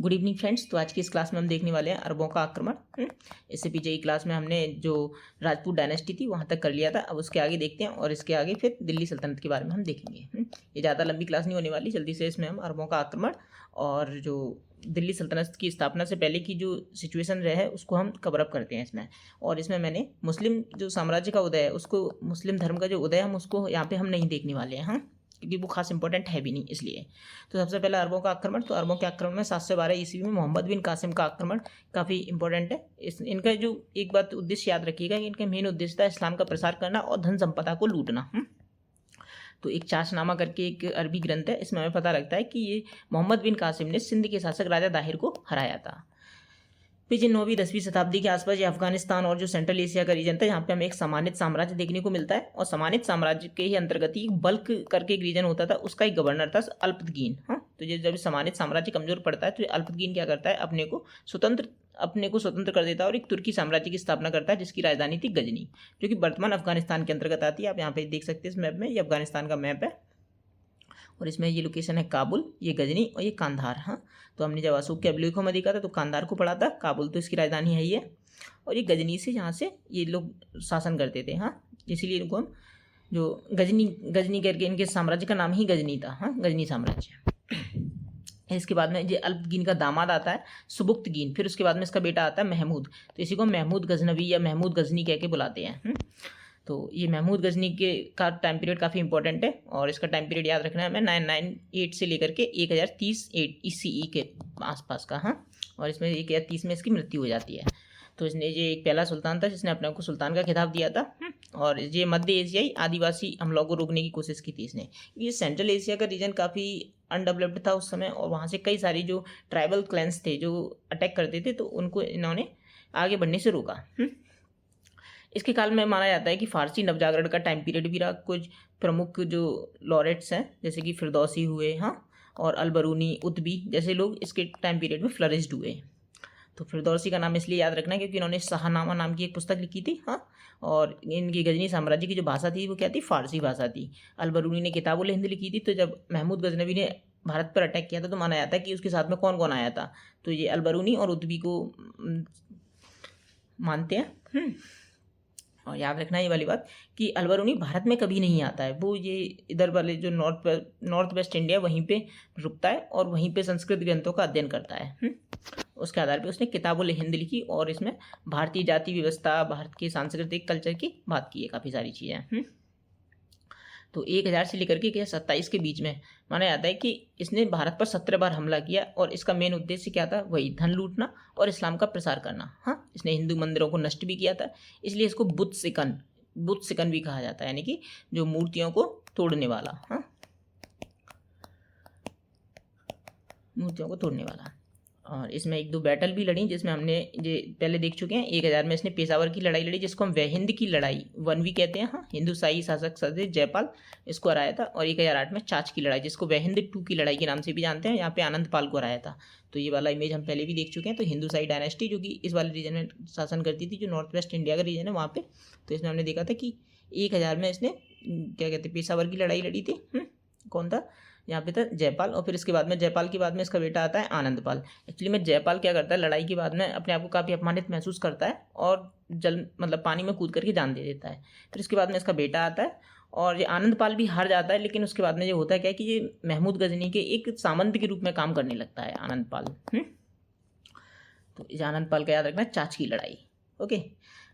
Good evening friends. तो आज की इस क्लास में हम देखने वाले हैं अरबों का आक्रमण। इससे पीछे की क्लास में हमने जो राजपूत डायनेस्टी थी वहाँ तक कर लिया था। अब उसके आगे देखते हैं और इसके आगे फिर दिल्ली सल्तनत के बारे में हम देखेंगे। ये ज़्यादा लंबी क्लास नहीं होने वाली, जल्दी से इसमें हम अरबों का आक्रमण और जो दिल्ली सल्तनत की स्थापना से पहले की जो सिचुएशन रहे है उसको हम कवर अप करते हैं इसमें। और इसमें मैंने मुस्लिम जो साम्राज्य का उदय है उसको, मुस्लिम धर्म का जो उदय हम उसको यहाँ पे हम नहीं देखने वाले हैं, क्योंकि वो खास इंपॉर्टेंट है भी नहीं इसलिए। तो सबसे पहले अरबों का आक्रमण। तो अरबों के आक्रमण में 712 ईस्वी में मोहम्मद बिन कासिम का आक्रमण काफ़ी इंपॉर्टेंट है। इनका जो एक बात उद्देश्य याद रखिएगा कि इनका मेन उद्देश्य था इस्लाम का प्रसार करना और धन संपदा को लूटना। तो एक चाशनामा करके एक अरबी ग्रंथ है, इसमें हमें पता लगता है कि ये मोहम्मद बिन कासिम ने सिंध के शासक राजा दाहिर को हराया था। फिर जो 9वीं 10वीं शताब्दी के आसपास ये अफगानिस्तान और जो सेंट्रल एशिया का रीजन था, यहाँ पे हमें एक समानित साम्राज्य देखने को मिलता है। और समानित साम्राज्य के ही अंतर्गत ही बल्क करके एक रीजन होता था, उसका एक गवर्नर था अल्पतगीन। तो ये जब समानित साम्राज्य कमजोर पड़ता है तो अल्पतगीन क्या करता है, अपने को स्वतंत्र कर देता है और एक तुर्की साम्राज्य की स्थापना करता है जिसकी राजधानी थी गजनी, जो कि वर्तमान अफगानिस्तान के अंतर्गत आती है। आप यहाँ पे देख सकते हैं इस मैप में, ये अफगानिस्तान का मैप है और इसमें ये लोकेशन है काबुल, ये गजनी और ये कांधार। तो हमने जब अशोक के अभिलेखों में देखा था तो कांधार को पढ़ा था, काबुल तो इसकी राजधानी है ये, और ये गजनी से यहाँ से ये लोग शासन करते थे। इसीलिए इनको हम जो गजनी करके इनके साम्राज्य का नाम ही गजनी था। गजनी साम्राज्य। इसके बाद में ये अल्पगीन का दामाद आता है सुबुक्तगीन, फिर उसके बाद में इसका बेटा आता है महमूद। तो इसी को महमूद गजनवी या महमूद गजनी कह के बुलाते हैं। तो ये महमूद गजनी के का टाइम पीरियड काफ़ी इंपॉर्टेंट है और इसका टाइम पीरियड याद रखना है हमें 998 से लेकर के 1030 ईसी के आसपास का। और इसमें 1030 में इसकी मृत्यु हो जाती है। तो इसने ये एक पहला सुल्तान था जिसने अपने को सुल्तान का खिताब दिया था। और ये मध्य एशियाई आदिवासी हमलों को रोकने की कोशिश की थी इसने। ये सेंट्रल एशिया का रीजन काफ़ी अनडेवलप्ड था उस समय और वहाँ से कई सारी जो ट्राइबल क्लैंस थे जो अटैक करते थे, तो उनको इन्होंने आगे बढ़ने से रोका। इसके काल में माना जाता है कि फारसी नवजागरण का टाइम पीरियड भी रहा। कुछ प्रमुख जो लॉरेट्स हैं जैसे कि फिरदौसी हुए और अलबरूनी, उतबी जैसे लोग इसके टाइम पीरियड में फ्लरिश्ड हुए। तो फिरदौसी का नाम इसलिए याद रखना है क्योंकि इन्होंने शाहनामा नाम की एक पुस्तक लिखी थी। और इनकी गजनी साम्राज्य की जो भाषा थी वो क्या थी, फारसी भाषा थी। अलबरूनी ने किताबुल हिंद लिखी थी। तो जब महमूद गजनवी ने भारत पर अटैक किया था तो माना जाता है कि उसके साथ में कौन कौन आया था। तो ये अलबरूनी और उतबी को मानते हैं। और याद रखना ये वाली बात कि अलबरूनी भारत में कभी नहीं आता है, वो ये इधर वाले जो नॉर्थ वेस्ट इंडिया वहीं पे रुकता है और वहीं पे संस्कृत ग्रंथों का अध्ययन करता है। उसके आधार पे उसने किताबुल हिंद लिखी और इसमें भारतीय जाति व्यवस्था, भारत के सांस्कृतिक कल्चर की बात की है, काफ़ी सारी चीज़ें। तो 1000 से लेकर के 1027 के बीच में माना जाता है कि इसने भारत पर 17 बार हमला किया और इसका मेन उद्देश्य क्या था, वही धन लूटना और इस्लाम का प्रसार करना। इसने हिंदू मंदिरों को नष्ट भी किया था, इसलिए इसको बुत सिकन भी कहा जाता है, यानी कि जो मूर्तियों को तोड़ने वाला। मूर्तियों को तोड़ने वाला। और इसमें 1-2 बैटल भी लड़ी जिसमें हमने ये पहले देख चुके हैं। 1000 में इसने पेशावर की लड़ाई लड़ी जिसको हम वहिंद की लड़ाई 1V कहते हैं। हिंदू शाही शासक सदस्य जयपाल इसको हराया था। और 1008 में चाच की लड़ाई जिसको वहिंद 2 की लड़ाई के नाम से भी जानते हैं, यहाँ पे आनंदपाल को हराया था। तो ये वाला इमेज हम पहले भी देख चुके हैं। तो हिंदू शाही डायनेस्टी जो कि इस वाले रीजन में शासन करती थी, जो नॉर्थ वेस्ट इंडिया का रीजन है वहाँ पे। तो इसमें हमने देखा था कि 1000 में इसने क्या कहते हैं पेशावर की लड़ाई लड़ी थी। कौन था यहाँ पे था, जयपाल। और फिर इसके बाद में जयपाल के बाद में इसका बेटा आता है आनंदपाल। एक्चुअली में जयपाल क्या करता है, लड़ाई के बाद में अपने आप को काफ़ी अपमानित महसूस करता है और पानी में कूद करके जान दे देता है। फिर इसके बाद में इसका बेटा आता है और ये आनंदपाल भी हार जाता है। लेकिन उसके बाद में ये होता है क्या कि ये महमूद गजनी के एक सामंत के रूप में काम करने लगता है आनंदपाल। तो इस आनंदपाल का याद रखना, चाच की लड़ाई। ओके,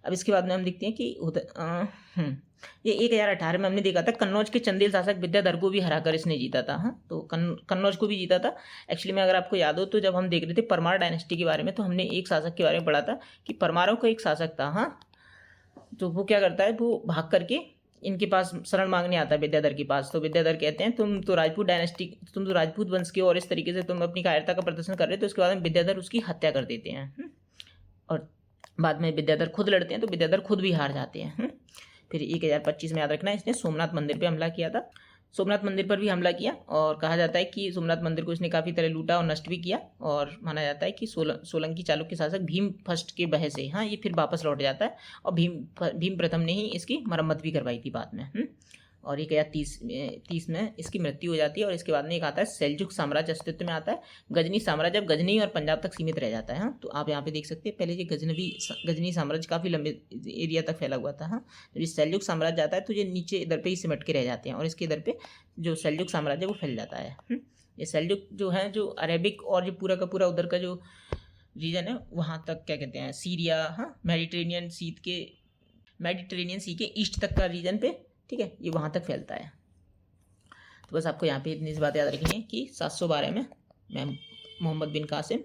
अब इसके बाद में हम देखते हैं कि ये 1018 में हमने देखा था कन्नौज के चंदेल शासक विद्याधर को भी हराकर इसने जीता था। तो कन्नौज को भी जीता था। एक्चुअली में अगर आपको याद हो तो जब हम देख रहे थे परमार डायनेस्टी के बारे में तो हमने एक शासक के बारे में पढ़ा था कि परमारों का एक शासक था। तो वो क्या करता है, वो भाग करके इनके पास शरण मांगने आता है विद्याधर के पास। तो विद्याधर कहते हैं तुम तो राजपूत वंश के और इस तरीके से तुम अपनी कायरता का प्रदर्शन कर रहे हो। तो उसके बाद में विद्याधर उसकी हत्या कर देते हैं और बाद में विद्याधर खुद लड़ते हैं तो विद्याधर खुद भी हार जाते हैं। फिर 1025 में याद रखना इसने सोमनाथ मंदिर पे हमला किया था। सोमनाथ मंदिर पर भी हमला किया और कहा जाता है कि सोमनाथ मंदिर को इसने काफ़ी तरह लूटा और नष्ट भी किया। और माना जाता है कि सोलंकी चालुक्य शासक भीम फर्स्ट के बहे से ये फिर वापस लौट जाता है और भीम प्रथम ने ही इसकी मरम्मत भी करवाई थी बाद में। और 1030 में इसकी मृत्यु हो जाती है। और इसके बाद में एक आता है सेल्जुक साम्राज्य अस्तित्व में आता है। गजनी साम्राज्य अब गजनी और पंजाब तक सीमित रह जाता है। हाँ, तो आप यहाँ पे देख सकते हैं पहले ये गजनी साम्राज्य काफ़ी लंबे एरिया तक फैला हुआ था। हाँ, जब ये सेल्जुक साम्राज्य आता है तो ये नीचे इधर पे ही सिमट के रह जाते हैं और इसके इधर पे जो सेल्जुक साम्राज्य वो फैल जाता है। ये सेल्जुक जो है जो अरेबिक और जो पूरा का पूरा उधर का जो रीजन है वहाँ तक क्या कहते हैं सीरिया, हाँ, मेडिटेरेनियन सी के ईस्ट तक का रीजन पे, ठीक है, ये वहाँ तक फैलता है। तो बस आपको यहाँ पे इतनी सी बात याद रखनी है कि 712 में मोहम्मद बिन कासिम,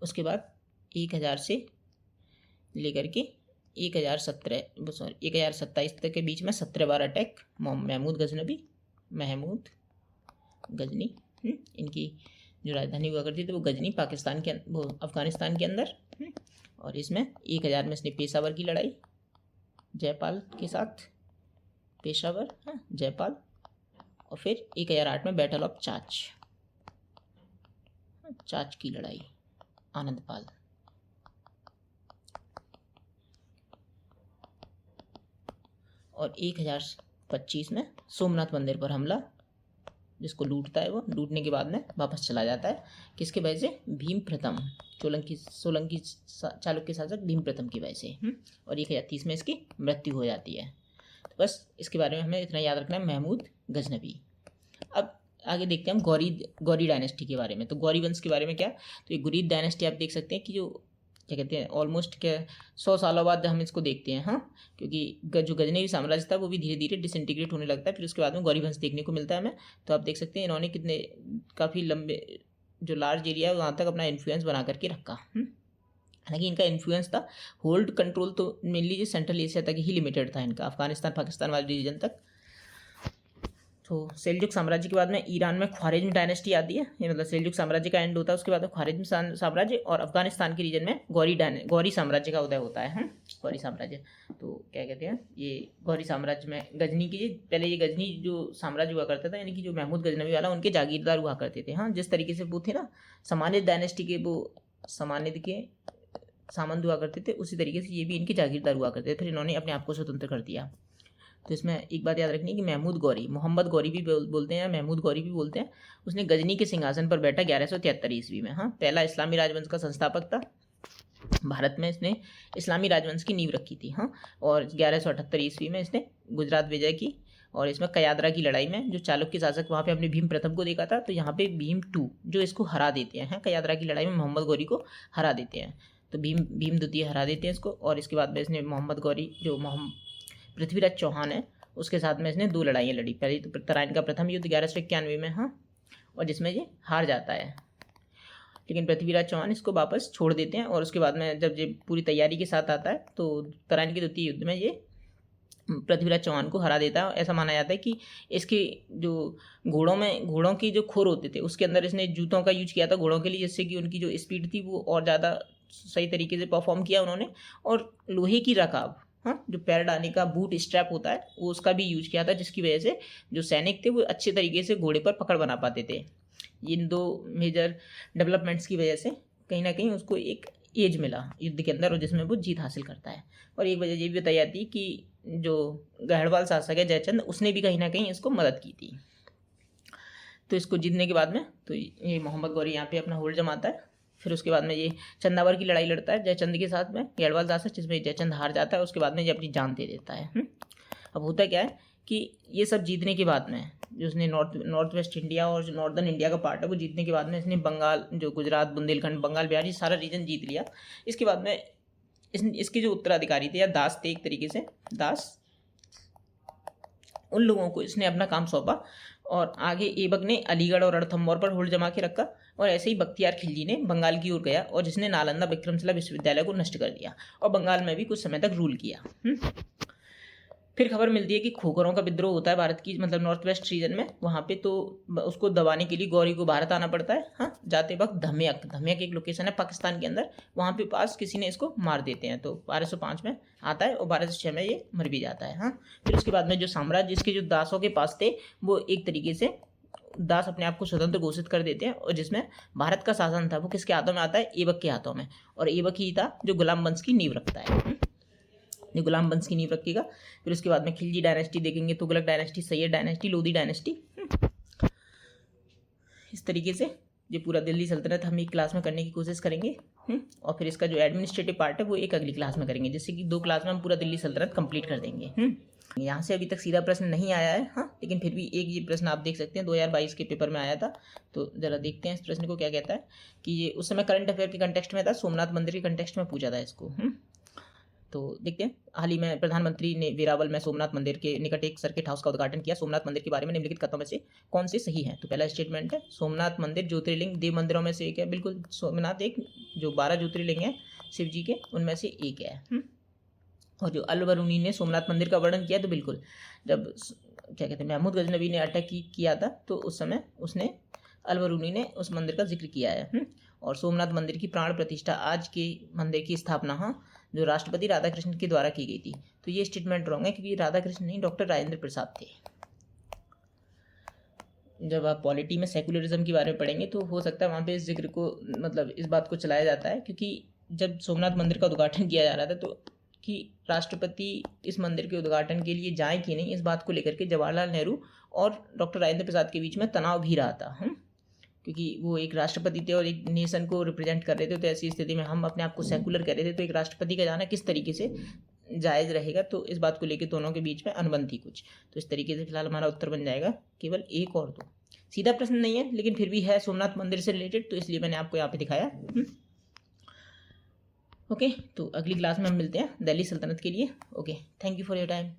उसके बाद 1000 से लेकर के 1027 तक के बीच में 17 बार अटैक महमूद गजनी, इनकी जो राजधानी हुआ करती थी वो गजनी वो अफगानिस्तान के अंदर। और इसमें 1000 में इसने पेशावर की लड़ाई जयपाल के साथ, पेशावर, हाँ, जयपाल। और फिर 1008 में बैटल ऑफ चाच की लड़ाई, आनंदपाल। और 1025 में सोमनाथ मंदिर पर हमला, जिसको लूटता है वो, लूटने के बाद में वापस चला जाता है। किसके वजह से? भीम प्रथम, सोलंकी चालुक्य शासक भीम प्रथम की वजह से। और 1030 में इसकी मृत्यु हो जाती है। तो बस इसके बारे में हमें इतना याद रखना है, महमूद गजनवी। अब आगे देखते हैं हम गौरी डायनेस्टी के बारे में। तो गौरी वंश के बारे में क्या, तो ये गुरीद डायनेस्टी आप देख सकते हैं कि जो क्या कहते हैं ऑलमोस्ट क्या 100 सालों बाद हम इसको देखते हैं। हाँ, क्योंकि जो गजनवी साम्राज्य था वो भी धीरे धीरे डिसइंटीग्रेट होने लगता है। फिर उसके बाद में गौरी वंश देखने को मिलता है हमें। तो आप देख सकते हैं इन्होंने कितने काफ़ी लंबे जो लार्ज एरिया है वहाँ तक अपना इन्फ्लुएंस बना करके रखा। हालांकि इनका इन्फ्लुएंस था, होल्ड कंट्रोल तो मेनली जो सेंट्रल एशिया तक ही लिमिटेड था इनका, अफगानिस्तान पाकिस्तान वाले रीजन तक। तो सेल्जुक साम्राज्य के बाद में ईरान में ख्वारिज्म डायनेस्टी आती है, ये मतलब सेल्जुक साम्राज्य का एंड होता है, उसके बाद में ख्वारिज्म साम्राज्य, और अफगानिस्तान के रीजन में गौरी साम्राज्य का उदय होता है। गौरी साम्राज्य, तो क्या कहते हैं ये गौरी साम्राज्य में गजनी की, पहले ये गजनी जो साम्राज्य हुआ करता था, यानी कि जो महमूद गजनवी वाला उनके जागीरदार हुआ करते थे। हाँ, जिस तरीके से वो थे ना सामान्य डायनेस्टी के, वो सामान्य के सामंत हुआ करते थे, उसी तरीके से ये भी इनके जागीरदार हुआ करते थे। फिर इन्होंने अपने आप को स्वतंत्र कर दिया। तो इसमें एक बात याद रखनी है कि मोहम्मद गौरी भी बोलते हैं, महमूद गौरी भी बोलते हैं। उसने गजनी के सिंहासन पर बैठा 1173 ईस्वी में। हाँ, पहला इस्लामी राजवंश का संस्थापक था। भारत में इसने इस्लामी राजवंश की नींव रखी थी। हाँ, और 1178 ईस्वी में इसने गुजरात विजय की। और इसमें कयादरा की लड़ाई में जो चालुक्य शासक वहाँ पे हमने भीम प्रथम को देखा था, तो यहाँ पे भीम टू जो इसको हरा देते हैं। कयादरा की लड़ाई में मोहम्मद गौरी को हरा देते हैं, तो भीम द्वितीय हरा देते हैं इसको। और इसके बाद में इसने मोहम्मद गौरी जो पृथ्वीराज चौहान है उसके साथ में इसने 2 लड़ाइयाँ लड़ी। पहली तो तराइन का प्रथम युद्ध 1191 में, हाँ, और जिसमें ये हार जाता है, लेकिन पृथ्वीराज चौहान इसको वापस छोड़ देते हैं। और उसके बाद में जब ये पूरी तैयारी के साथ आता है तो तराइन के द्वितीय युद्ध में ये पृथ्वीराज चौहान को हरा देता है। ऐसा माना जाता है कि इसके जो घोड़ों की जो खुर होते थे उसके अंदर इसने जूतों का यूज किया था घोड़ों के लिए, जिससे कि उनकी जो स्पीड थी वो और ज़्यादा सही तरीके से परफॉर्म किया उन्होंने। और लोहे की रकाब, हाँ, जो पैर डालने का बूट स्ट्रैप होता है वो उसका भी यूज किया था, जिसकी वजह से जो सैनिक थे वो अच्छे तरीके से घोड़े पर पकड़ बना पाते थे। इन 2 मेजर डेवलपमेंट्स की वजह से कहीं ना कहीं उसको एक एज मिला युद्ध के अंदर, और जिसमें वो जीत हासिल करता है। और एक वजह ये भी बताई जाती है कि जो गढ़वाल शासक है जयचंद, उसने भी कहीं ना कहीं इसको मदद की थी। तो इसको जीतने के बाद में तो ये मोहम्मद गौरी यहाँ पे अपना होल्ड जमाता है। फिर उसके बाद में ये चंदावर की लड़ाई लड़ता है जयचंद के साथ में, गढ़वाल शासक, जिसमें जयचंद हार जाता है। उसके बाद में ये अपनी जान दे देता है। अब होता क्या है कि ये सब जीतने के बाद में जो उसने नॉर्थ वेस्ट इंडिया और जो नॉर्दर्न इंडिया का पार्ट है वो जीतने के बाद में इसने बंगाल, जो गुजरात, बुंदेलखंड, बंगाल, बिहार, ये सारा रीजन जीत लिया। इसके बाद में इसके जो उत्तराधिकारी थे या दास थे, एक तरीके से दास, उन लोगों को इसने अपना काम सौंपा। और आगे ऐबक ने अलीगढ़ और रणथंभौर पर होल्ड जमा के रखा। और ऐसे ही बख्तियार खिलजी ने बंगाल की ओर गया, और जिसने नालंदा विक्रमशिला विश्वविद्यालय को नष्ट कर दिया और बंगाल में भी कुछ समय तक रूल किया। फिर खबर मिलती है कि खोखरों का विद्रोह होता है भारत की, मतलब नॉर्थ वेस्ट रीजन में, वहाँ पे तो उसको दबाने के लिए गौरी को भारत आना पड़ता है। हाँ, जाते वक्त धम्यक एक लोकेशन है पाकिस्तान के अंदर, वहाँ पे पास किसी ने इसको मार देते हैं। तो 1205 में आता है और 1206 में ये मर भी जाता है। हाँ, फिर उसके बाद में जो साम्राज्य इसके जो दासों के पास थे वो एक तरीके से दास अपने आप को स्वतंत्र घोषित कर देते हैं, और जिसमें भारत का शासन था वो किसके हाथों में आता है? ऐबक के हाथों में। और ऐबक ही था जो गुलाम वंश की नींव रखता है। ये गुलाम वंश की नींव रखेगा। फिर उसके बाद में खिलजी डायनेस्टी देखेंगे, Tughlaq dynasty, Syed dynasty, Lodhi dynasty. इस तरीके से ये पूरा दिल्ली सल्तनत हम एक क्लास में करने की कोशिश करेंगे। और फिर इसका जो एडमिनिस्ट्रेटिव पार्ट है वो एक अगली क्लास में करेंगे, जिससे कि 2 क्लास में हम पूरा दिल्ली सल्तनत कंप्लीट कर देंगे। यहाँ से अभी तक सीधा प्रश्न नहीं आया है, हाँ, लेकिन फिर भी एक ये प्रश्न आप देख सकते हैं 2022 के पेपर में आया था। तो ज़रा देखते हैं इस प्रश्न को क्या कहता है कि ये उस समय करंट अफेयर के कंटेक्स्ट में था, सोमनाथ मंदिर के कंटेक्स्ट में पूछा था इसको। तो देखते हैं, हाल ही में प्रधानमंत्री ने वेरावल में सोमनाथ मंदिर के निकट एक सर्किट हाउस का उद्घाटन किया। सोमनाथ मंदिर के बारे में निम्नलिखित कथनों में से कौन से सही है? तो पहला स्टेटमेंट है, सोमनाथ मंदिर ज्योतिर्लिंग देव मंदिरों में से एक है। बिल्कुल, सोमनाथ एक जो 12 ज्योतिर्लिंग है शिव जी के, उनमें से एक है। और जो अल-बरूनी ने सोमनाथ मंदिर का वर्णन किया, तो बिल्कुल जब क्या कहते हैं महमूद गजनवी ने अटैक किया था तो उस समय उसने अल-बरूनी ने उस मंदिर का जिक्र किया है। और सोमनाथ मंदिर की प्राण प्रतिष्ठा, आज के मंदिर की स्थापना जो राष्ट्रपति राधाकृष्ण के द्वारा की गई थी। तो ये स्टेटमेंट रॉन्ग है, क्योंकि राधाकृष्ण नहीं, डॉक्टर राजेंद्र प्रसाद थे। जब आप पॉलिटी में सेकुलरिज्म के बारे में पढ़ेंगे तो हो सकता है वहाँ पे इस जिक्र को, मतलब इस बात को चलाया जाता है, क्योंकि जब सोमनाथ मंदिर का उद्घाटन किया जा रहा था तो कि राष्ट्रपति इस मंदिर के उद्घाटन के लिए जाएं कि नहीं, इस बात को लेकर के जवाहरलाल नेहरू और डॉक्टर राजेंद्र प्रसाद के बीच में तनाव भी रहा था। क्योंकि वो एक राष्ट्रपति थे और एक नेशन को रिप्रेजेंट कर रहे थे। तो ऐसी स्थिति में हम अपने आप को सेकुलर कह रहे थे, तो एक राष्ट्रपति का जाना किस तरीके से जायज़ रहेगा, तो इस बात को लेकर दोनों के बीच में अनुबंध थी कुछ। तो इस तरीके से फिलहाल हमारा उत्तर बन जाएगा केवल 1 और 2। सीधा प्रश्न नहीं है, लेकिन फिर भी है सोमनाथ मंदिर से रिलेटेड, तो इसलिए मैंने आपको यहाँ पे दिखाया। ओके, तो अगली क्लास में हम मिलते हैं दिल्ली सल्तनत के लिए। Okay, thank you for your time.